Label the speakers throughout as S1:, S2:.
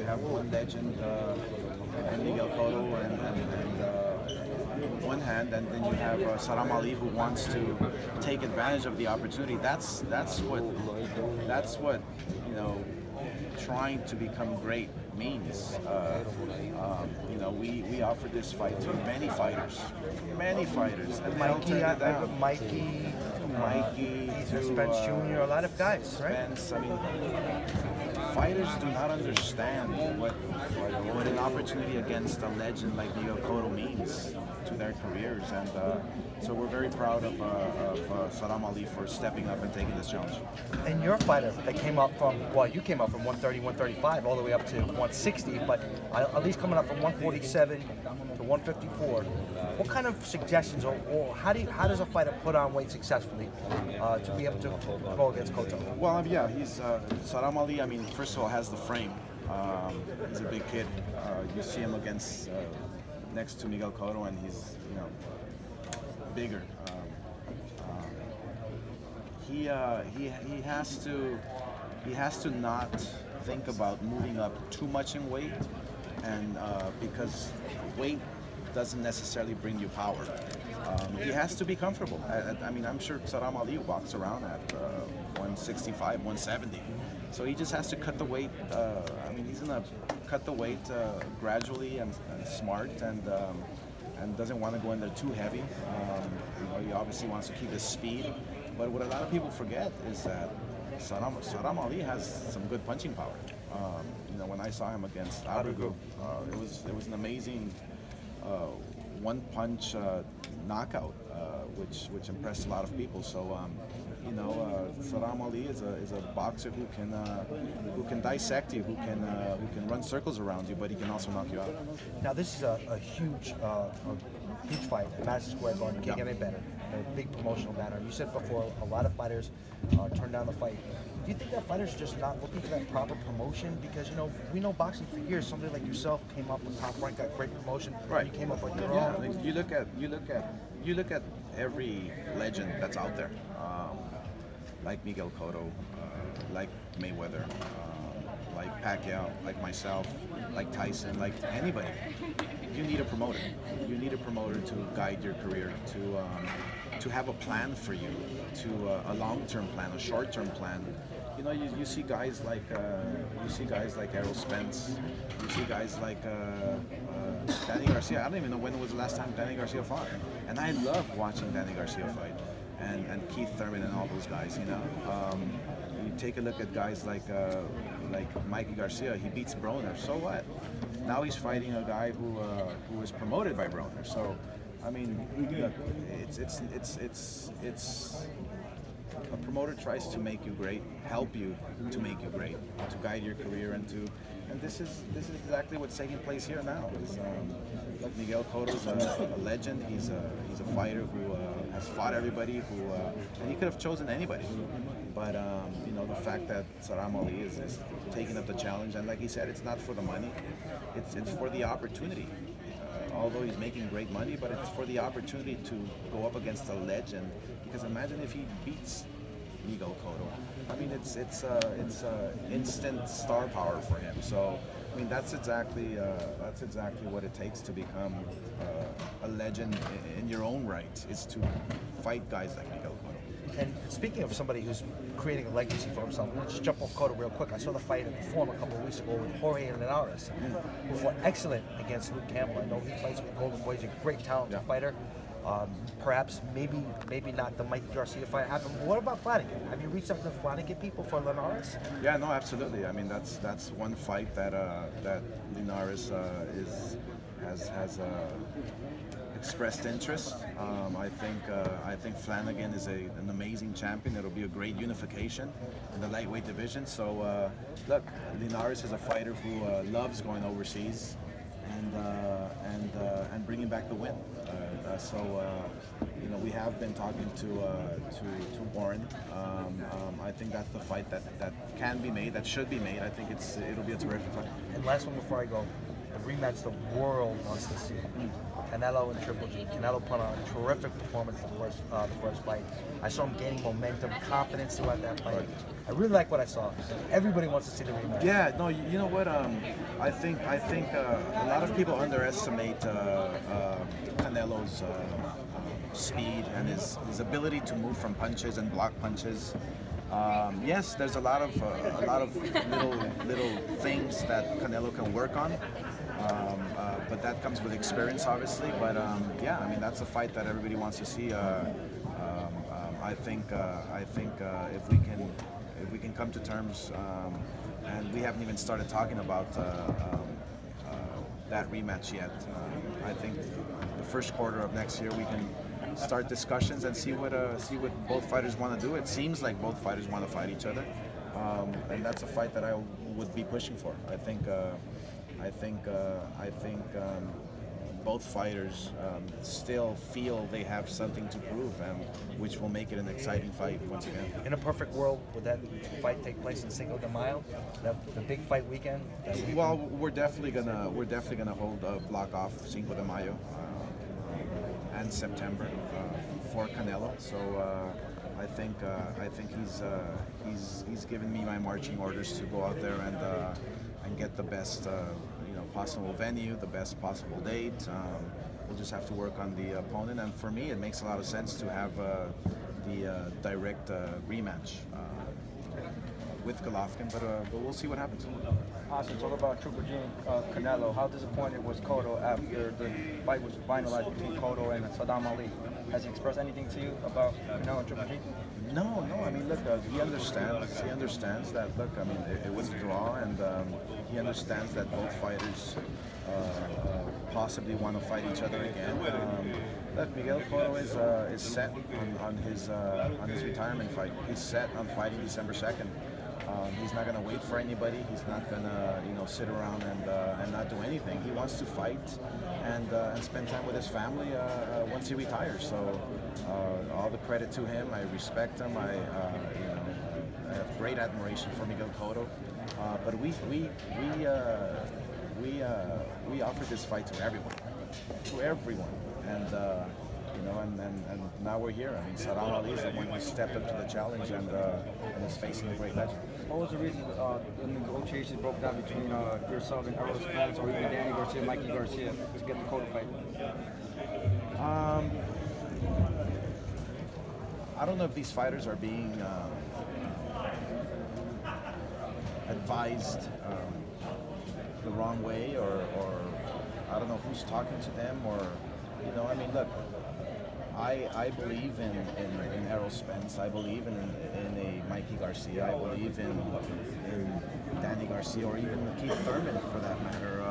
S1: you have one legend, and Miguel Cotto, and one hand, and then you have Sadam Ali, who wants to take advantage of the opportunity. That's what you know, trying to become great means. You know, we offered this fight to many fighters, and they all turned it down.
S2: Mikey,
S1: to
S2: Spence Jr., a lot of guys, right?
S1: Spence, I mean, fighters do not understand what an opportunity against a legend like Miguel Cotto means to their careers, and so we're very proud of Sadam Ali for stepping up and taking this challenge.
S2: And you're a fighter that came up from, well, you came up from 130, 135, all the way up to 160, but at least coming up from 147 to 154. What kind of suggestions, or how does a fighter put on weight successfully to be able to go against Cotto?
S1: Well, yeah, he's Sadam Ali. I mean, first of all, has the frame. He's a big kid. You see him against next to Miguel Cotto, and he's, you know, bigger. He has to not think about moving up too much in weight, and because weight doesn't necessarily bring you power. He has to be comfortable. I mean, I'm sure Sadam Ali walks around at 165, 170. So he just has to cut the weight. I mean, he's gonna cut the weight gradually and smart, and doesn't want to go in there too heavy. You know, he obviously wants to keep his speed. But what a lot of people forget is that Sadam Ali has some good punching power. You know, when I saw him against Abrigo, it was an amazing one-punch knockout, which impressed a lot of people. So, you know, Sadam Ali is a boxer who can dissect you, who can run circles around you, but he can also knock you out.
S2: Now, this is a huge fight at Madison Square Garden. You can't get any better. A big promotional banner. You said before, a lot of fighters turn down the fight. Do you think that fighters are just not looking for that proper promotion? Because, you know, we know boxing for years. Somebody like yourself came up with Top Rank, got great promotion.
S1: Right.
S2: You came up with your
S1: Yeah,
S2: own.
S1: I mean, you look at every legend that's out there, like Miguel Cotto, like Mayweather, like Pacquiao, like myself, like Tyson, like anybody. You need a promoter. You need a promoter to guide your career, to have a plan for you, a long-term plan, a short-term plan. You know, you see guys like Errol Spence. You see guys like Danny Garcia. I don't even know when was the last time Danny Garcia fought, and I love watching Danny Garcia fight, and Keith Thurman and all those guys. You know, you take a look at guys like Mikey Garcia. He beats Broner. So what? Now he's fighting a guy who was promoted by Broner. So, I mean, look, it's a promoter tries to make you great, help you to make you great, to guide your career, and this is exactly what's taking place here now. Look, Miguel Cotto's a legend. He's a fighter who has fought everybody, and he could have chosen anybody. But you know, the fact that Sadam Ali is taking up the challenge, and like he said, it's not for the money, it's for the opportunity. Although he's making great money, but it's for the opportunity to go up against a legend. Because imagine if he beats Miguel Cotto. I mean, it's instant star power for him. So, I mean, that's exactly what it takes to become a legend in your own right. Is to fight guys like Miguel Cotto.
S2: And speaking of somebody who's creating a legacy for himself, let's jump off Cotto real quick. I saw the fight at the Forum a couple of weeks ago with Hoya and Linares, who fought excellent against Luke Campbell. I know he fights with Golden Boy. He's a great, talented fighter. Perhaps maybe not the Mikey Garcia fight happened. But what about Flanagan? Have you reached out to Flanagan people for Linares?
S1: Yeah, no, absolutely. I mean, that's one fight that Linares has expressed interest. I think Flanagan is an amazing champion. It'll be a great unification in the lightweight division. So look, Linares is a fighter who loves going overseas and bringing back the win. You know, we have been talking to Warren. I think that's the fight that can be made, that should be made. I think it'll be a terrific fight.
S2: And last one before I go, the rematch the world wants to see. Canelo and Triple G. Canelo put on a terrific performance the first fight. I saw him gaining momentum, confidence throughout that fight. I really like what I saw. Everybody wants to see the rematch.
S1: Yeah, no, you know what? I think a lot of people underestimate Canelo's speed and his ability to move from punches and block punches. Yes, there's a lot of little things that Canelo can work on, but that comes with experience, obviously. But yeah, I mean that's a fight that everybody wants to see. I think if we can come to terms, and we haven't even started talking about that rematch yet. I think the first quarter of next year we can start discussions and see what both fighters want to do. It seems like both fighters want to fight each other, and that's a fight that I would be pushing for. I think both fighters still feel they have something to prove, which will make it an exciting fight once again.
S2: In a perfect world, would that fight take place in Cinco de Mayo, the big fight weekend?
S1: Well, we're definitely gonna hold a block off Cinco de Mayo and September for Canelo. So I think he's given me my marching orders to go out there and get the best possible venue, the best possible date. We'll just have to work on the opponent, and for me, it makes a lot of sense to have the direct rematch with Golovkin, but we'll see what happens.
S3: Awesome. Talk about Triple G and Canelo. How disappointed was Cotto after the fight was finalized between Cotto and Sadam Ali? Has he expressed anything to you about Canelo and Triple G?
S1: No. I mean, look, he understands. He understands that. Look, I mean, it was a draw, and he understands that both fighters possibly want to fight each other again. Look, Miguel Cotto is set on his retirement fight. He's set on fighting December 2nd. He's not going to wait for anybody. He's not going to sit around and not do anything. He wants to fight and spend time with his family once he retires. So all the credit to him. I respect him. I have great admiration for Miguel Cotto. But we offered this fight to everyone, and now we're here. I mean, Sadam Ali is the one who stepped up to the challenge and is facing a great legend.
S3: What was the reason the negotiations broke down between yourself and Errol Spence, or even Danny Garcia, Mikey Garcia, to get the Cotto fight?
S1: I don't know if these fighters are being advised the wrong way, or I don't know who's talking to them, or I mean, look, I believe in Errol Spence. I believe in a Mikey Garcia. I believe in Danny Garcia, or even Keith Thurman, for that matter.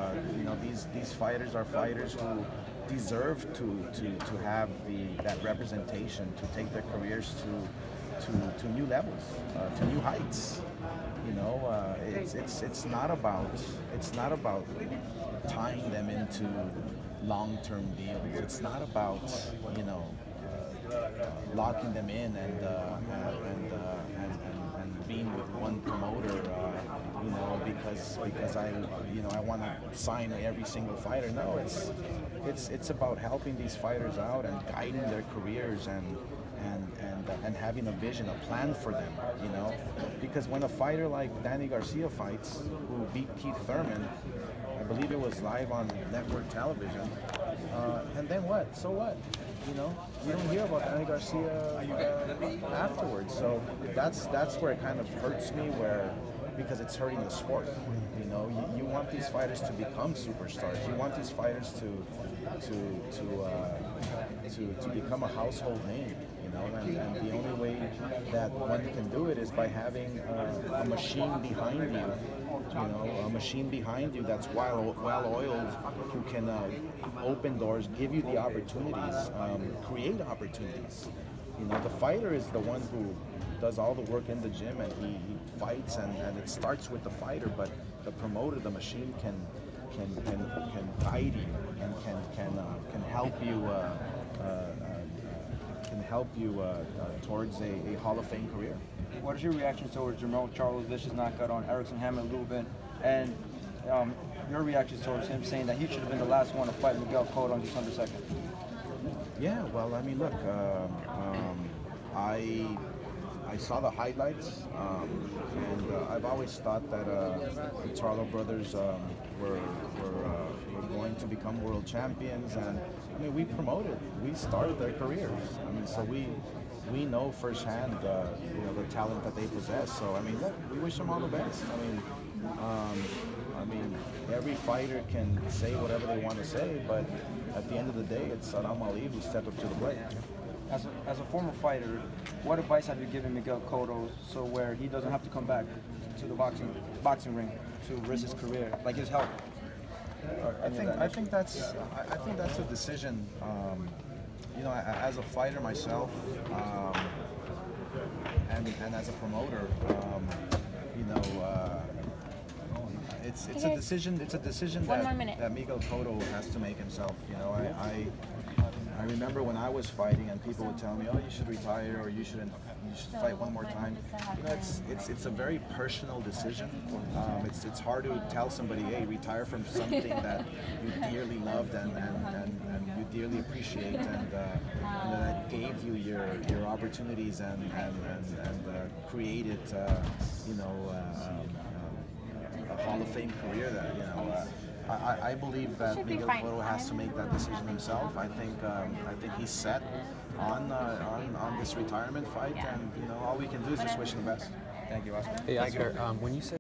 S1: These fighters are fighters who deserve to have that representation, to take their careers to new levels, to new heights. It's not about tying them into long-term deals. It's not about locking them in and being with one promoter, because I want to sign every single fighter. No, it's about helping these fighters out and guiding their careers and having a vision, a plan for them. Because when a fighter like Danny Garcia fights, who beat Keith Thurman, I believe it was live on network television. And then what? So what? You don't hear about Danny Garcia afterwards. So that's where it kind of hurts me, because it's hurting the sport. You want these fighters to become superstars. You want these fighters to become a household name. And the only way that one can do it is by having a machine behind you. A machine behind you that's well-oiled, who can open doors, give you the opportunities, create opportunities. The fighter is the one who does all the work in the gym, and he fights, and it starts with the fighter. But the promoter, the machine, can guide you and can help you towards a Hall of Fame career.
S3: What is your reaction towards Jermell Charles' vicious knockout on Erickson Hammond a little bit? And Your reaction towards him saying that he should have been the last one to fight Miguel Cotto on December 2nd?
S1: Yeah, well, I mean, look, I saw the highlights, and I've always thought that the Charlo brothers were going to become world champions, and I mean, we started their careers. I mean, so we know firsthand, you know, the talent that they possess. So I mean, look, we wish them all the best. I mean, every fighter can say whatever they want to say, but at the end of the day, it's Sadam Ali who stepped up to the plate.
S3: As a former fighter, what advice have you given Miguel Cotto so where he doesn't have to come back to the boxing ring to risk his career, like his health?
S1: I think that's a decision. You know, as a fighter myself, and as a promoter, you know, it's a decision. It's a decision that Miguel Cotto has to make himself. You know, I remember when I was fighting and people would tell me, "Oh, you should retire, or you should fight one more time." You know, it's a very personal decision. It's hard to tell somebody, "Hey, retire from something that you dearly loved and you dearly appreciate, and that gave you your opportunities and created, you know, a Hall of Fame career that, you know." I believe that Miguel Cotto has to make that decision himself. I think he's set on this retirement fight, and you know, all we can do is just wish him the best.
S3: Thank you, Oscar.
S4: Hey, Oscar, when you said